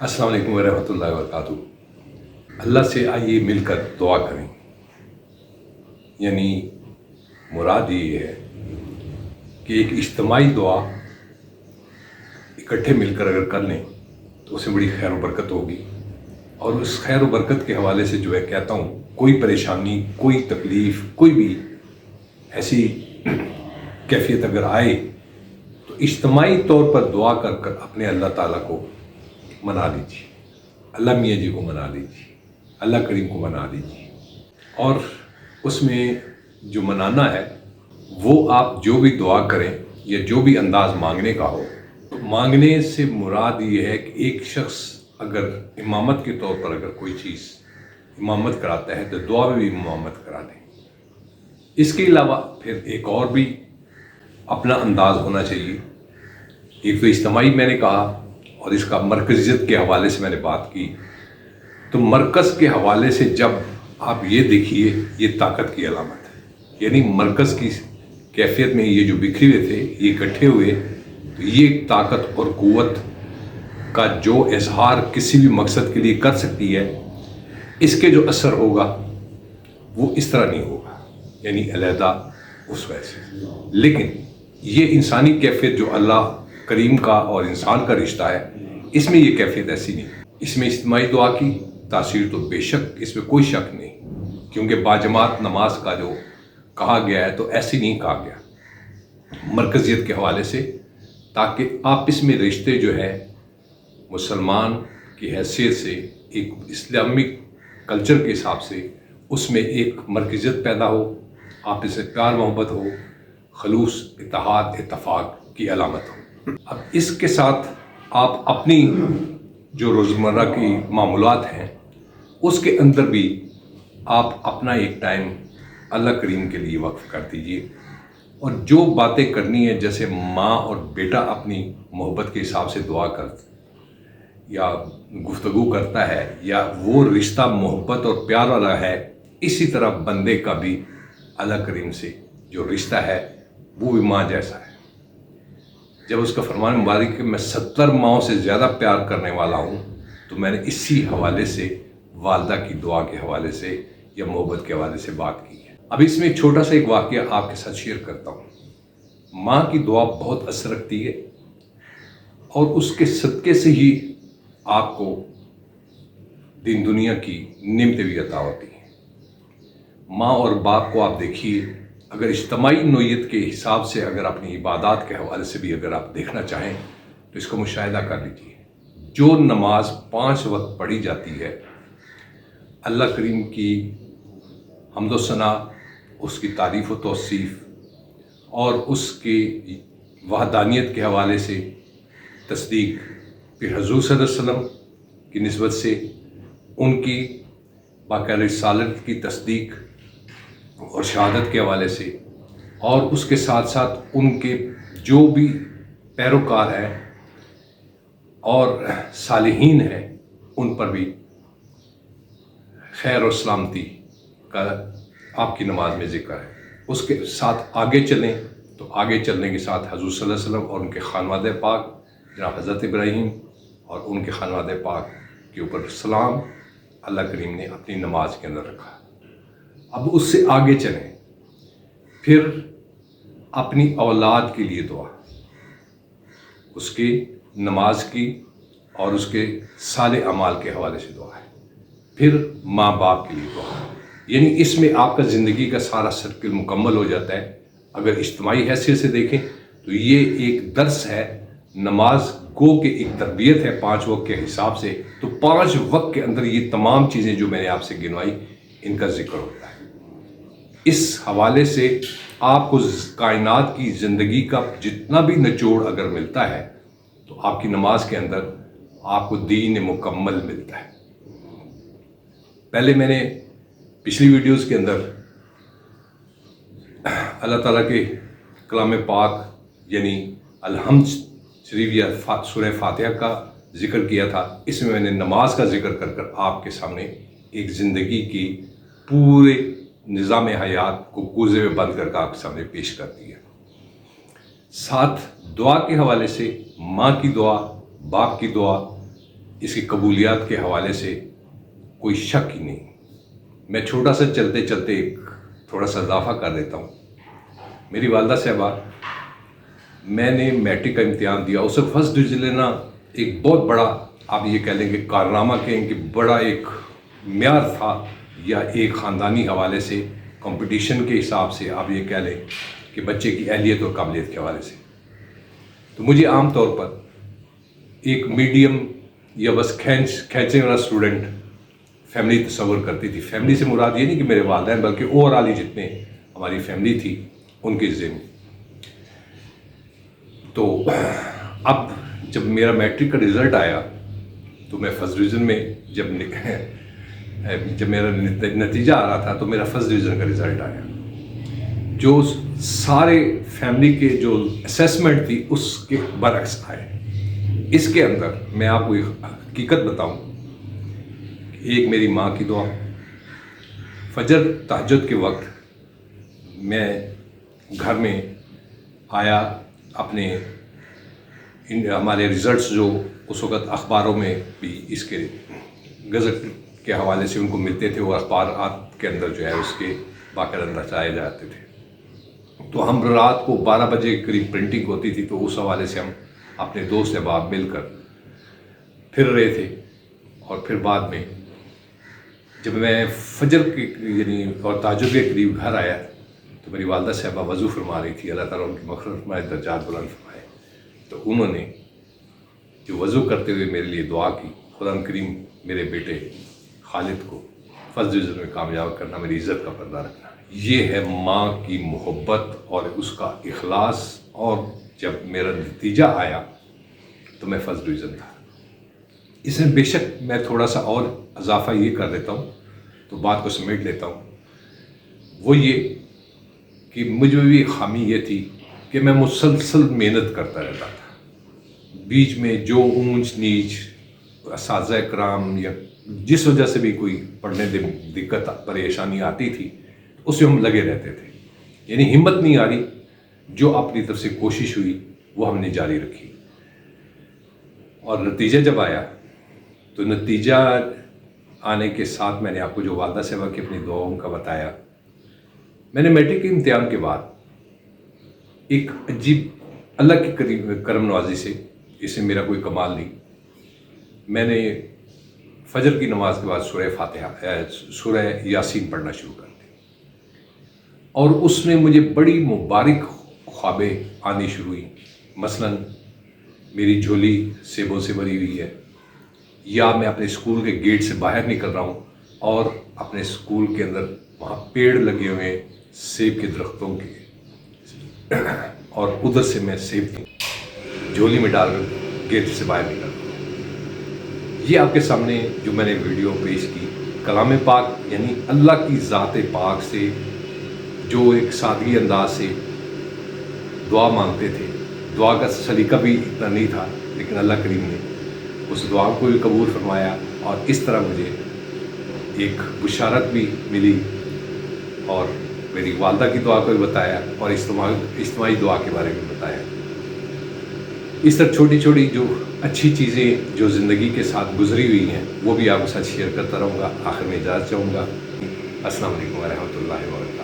अस्सलाम वालेकुम वरहमतुल्लाहि वबरकातुहू। अल्लाह से आइए मिलकर दुआ करें, यानी मुराद ये है कि एक इज्तिमाई दुआ इकट्ठे मिलकर अगर कर लें तो उससे बड़ी खैर व बरकत होगी। और उस खैर व बरकत के हवाले से जो है कहता हूँ, कोई परेशानी, कोई तकलीफ़, कोई भी ऐसी कैफियत अगर आए तो इज्तिमाई तौर पर दुआ कर कर अपने अल्लाह ताला को मना लीजिए, अल्लाह मियाँ जी को मना लीजिए, अल्लाह करीम को मना लीजिए। और उसमें जो मनाना है वो आप जो भी दुआ करें या जो भी अंदाज़ मांगने का हो, तो मांगने से मुराद ये है कि एक शख्स अगर इमामत के तौर पर अगर कोई चीज़ इमामत कराता है तो दुआ में भी इमामत करा दें। इसके अलावा फिर एक और भी अपना अंदाज़ होना चाहिए। एक तो इज्तिमाई मैंने कहा, और इसका मरकज़ियत के हवाले से मैंने बात की। तो मरकज़ के हवाले से जब आप ये देखिए, ये ताकत की अलामत है, यानी मरकज़ की कैफियत में ये जो बिखरे हुए थे ये इकट्ठे हुए, तो ये ताकत और क़ुव्वत का जो इजहार किसी भी मकसद के लिए कर सकती है, इसके जो असर होगा वो इस तरह नहीं होगा, यानी अलहदा उस वजह से। लेकिन ये इंसानी कैफियत जो अल्लाह करीम का और इंसान का रिश्ता है, इसमें ये कैफियत ऐसी नहीं। इसमें इज्तिमाई दुआ की तासीर तो बेशक, इसमें कोई शक नहीं, क्योंकि बाजमात नमाज का जो कहा गया है तो ऐसे नहीं कहा गया मरकज़ियत के हवाले से, ताकि आपस में रिश्ते जो है मुसलमान की हैसियत से, एक इस्लामिक कल्चर के हिसाब से उसमें एक मरकज़ियत पैदा हो, आपस में प्यार मोहब्बत हो, खलूस, इत्तेहाद, इत्तफाक की अलामत हो। अब इसके साथ आप अपनी जो रोज़मर्रा की मामूलात हैं उसके अंदर भी आप अपना एक टाइम अल्लाह करीम के लिए वक्फ कर दीजिए। और जो बातें करनी है, जैसे माँ और बेटा अपनी मोहब्बत के हिसाब से दुआ कर या गुफ्तगू करता है, या वो रिश्ता मोहब्बत और प्यार वाला है, इसी तरह बंदे का भी अल्लाह करीम से जो रिश्ता है वो भी माँ जैसा है। जब उसका फरमान मुबारक कि मैं 70 माओं से ज़्यादा प्यार करने वाला हूँ, तो मैंने इसी हवाले से वालदा की दुआ के हवाले से या मोहब्बत के हवाले से बात की है। अब इसमें एक छोटा सा एक वाक़या आपके साथ शेयर करता हूँ। माँ की दुआ बहुत असर रखती है और उसके सदक़े से ही आपको दीन दुनिया की नेमतें भी अता होती हैं। माँ और बाप को आप देखिए, अगर इज्तिमाई नोयत के हिसाब से अगर अपनी इबादत के हवाले से भी अगर आप देखना चाहें तो इसका मुशाहिदा कर लीजिए। जो नमाज 5 वक्त पढ़ी जाती है, अल्लाह करीम की हम्द व सना, उसकी तारीफ़ व तौसीफ़ और उसकी वहदानियत के हवाले से तस्दीक, फिर हुज़ूर सल्लल्लाहु अलैहि वसल्लम की निस्बत से उनकी बाक़ायदा रिसालत की तस्दीक और शहादत के हवाले से, और उसके साथ साथ उनके जो भी पैरोकार हैं और सालिहीन हैं उन पर भी खैर और सलामती का आपकी नमाज में ज़िक्र है। उसके साथ आगे चलें तो आगे चलने के साथ हुज़ूर सल्लल्लाहु अलैहि वसल्लम और उनके खानवादे पाक जनाब हज़रत इब्राहीम और उनके खानवादे पाक के ऊपर सलाम अल्लाह करीम ने अपनी नमाज के अंदर रखा। अब उससे आगे चलें, फिर अपनी औलाद के लिए दुआ, उसके नमाज की और उसके साले अमाल के हवाले से दुआ है, फिर माँ बाप के लिए दुआ है। यानी इसमें आपका ज़िंदगी का सारा सर्किल मुकम्मल हो जाता है। अगर इज्तिमाई हैसियत से देखें तो ये एक दर्स है, नमाज गो के एक तरबियत है 5 वक्त के हिसाब से। तो 5 वक्त के अंदर ये तमाम चीज़ें जो मैंने आपसे गिनवाई, इनका जिक्र होता है। इस हवाले से आपको कायनात की ज़िंदगी का जितना भी निचोड़ अगर मिलता है तो आपकी नमाज के अंदर आपको दीन मुकम्मल मिलता है। पहले मैंने पिछली वीडियोस के अंदर अल्लाह ताला के कलाम पाक यानी अलहम्द शरीफ या सूरह फातिहा का जिक्र किया था। इसमें मैंने नमाज का जिक्र कर कर आपके सामने एक ज़िंदगी की पूरे निज़ाम हयात को कूजे में बंद करके आपके सामने पेश कर दिया। साथ दुआ के हवाले से माँ की दुआ, बाप की दुआ, اس کی قبولیات کے حوالے سے کوئی شک ہی نہیں. میں چھوٹا سا چلتے چلتے ایک تھوڑا سا اضافہ کر دیتا ہوں. میری والدہ صاحبہ، میں نے میٹرک کا امتحان دیا. اس وقت فرسٹ ڈویژن لینا ایک بہت بڑا، آپ یہ کہہ لیں کہ کارنامہ کہیں کہ بڑا ایک معیار تھا، یا ایک خاندانی حوالے سے کمپٹیشن کے حساب سے آپ یہ کہہ لیں کہ بچے کی اہلیت اور قابلیت کے حوالے سے. تو مجھے عام طور پر ایک میڈیم یا بس کھینچنے والا اسٹوڈنٹ فیملی تصور کرتی تھی. فیملی سے مراد یہ نہیں کہ میرے والدین، بلکہ اوور آل جتنے ہماری فیملی تھی ان کے ذہن. تو اب جب میرا میٹرک کا رزلٹ آیا تو میں فرسٹ ڈویژن میں جب میرا نتیجہ آ رہا تھا تو میرا فرسٹ ڈویژن کا رزلٹ آیا. جو سارے فیملی کے جو اسیسمنٹ تھی اس کے برعکس آئے. اس کے اندر میں آپ کو ایک حقیقت بتاؤں، ایک میری ماں کی دعا. فجر تہجد کے وقت میں گھر میں آیا، اپنے ہمارے رزلٹس جو اس وقت اخباروں میں بھی اس کے گزٹ کے حوالے سے ان کو ملتے تھے، وہ اخبارات کے اندر جو ہے اس کے باقاعدہ چائے جاتے تھے. تو ہم رات کو 12 بجے قریب پرنٹنگ ہوتی تھی، تو اس حوالے سے ہم اپنے دوست احباب مل کر پھر رہے تھے. اور پھر بعد میں جب میں فجر کے یعنی اور تہجد کے قریب گھر آیا تو میری والدہ صاحبہ وضو فرما رہی تھی. اللہ تعالیٰ ان کی مغفرت فرمائے، درجات بلند فرمائے. تو انہوں نے جو وضو کرتے ہوئے میرے لیے دعا کی، خدا کریم میرے بیٹے خالد کو فرسٹ ڈویژن میں کامیاب کرنا، میری عزت کا پردہ رکھنا. یہ ہے ماں کی محبت اور اس کا اخلاص. اور جب میرا نتیجہ آیا تو میں فرسٹ ڈویژن تھا. اس میں بے شک میں تھوڑا سا اور اضافہ یہ کر دیتا ہوں تو بات کو سمیٹ لیتا ہوں. وہ یہ کہ مجھ میں بھی ایک خامی یہ تھی کہ میں مسلسل محنت کرتا رہتا تھا. بیچ میں جو اونچ نیچ اساتذہ کرام یا جس وجہ سے بھی کوئی پڑھنے دقت پریشانی آتی تھی اس میں ہم لگے رہتے تھے. یعنی ہمت نہیں آ رہی، جو اپنی طرف سے کوشش ہوئی وہ ہم نے جاری رکھی. اور نتیجہ جب آیا تو نتیجہ آنے کے ساتھ میں نے آپ کو جو والدہ صاحبہ کی اپنی دعاؤں کا بتایا. میں نے میٹرک کے امتحان کے بعد ایک عجیب اللہ کی کرم نوازی سے، اس میں میرا کوئی کمال نہیں، میں نے فجر کی نماز کے بعد سورہ فاتحہ سورہ یاسین پڑھنا شروع کر دی. اور اس میں مجھے بڑی مبارک خوابیں آنی شروع ہوئی. مثلاً میری جھولی سیبوں سے بھری ہوئی ہے، یا میں اپنے اسکول کے گیٹ سے باہر نکل رہا ہوں اور اپنے اسکول کے اندر وہاں پیڑ لگے ہوئے سیب کے درختوں کے، اور ادھر سے میں سیب جھولی میں ڈال کر گیٹ سے باہر نکل رہا ہوں. یہ آپ کے سامنے جو میں نے ویڈیو پیش کی، کلام پاک یعنی اللہ کی ذات پاک سے جو ایک سادگی انداز سے دعا مانگتے تھے. دعا کا سلیقہ بھی اتنا نہیں تھا، لیکن اللہ کریم نے اس دعا کو بھی قبول فرمایا. اور اس طرح مجھے ایک بشارت بھی ملی، اور میری والدہ کی دعا کو بھی بتایا، اور اجتماعی دعا کے بارے میں بتایا. اس طرح چھوٹی چھوٹی جو اچھی چیزیں جو زندگی کے ساتھ گزری ہوئی ہیں وہ بھی آپ کے ساتھ شیئر کرتا رہوں گا. آخر میں اجازت چاہوں گا. السلام علیکم ورحمۃ اللہ وبرکاتہ.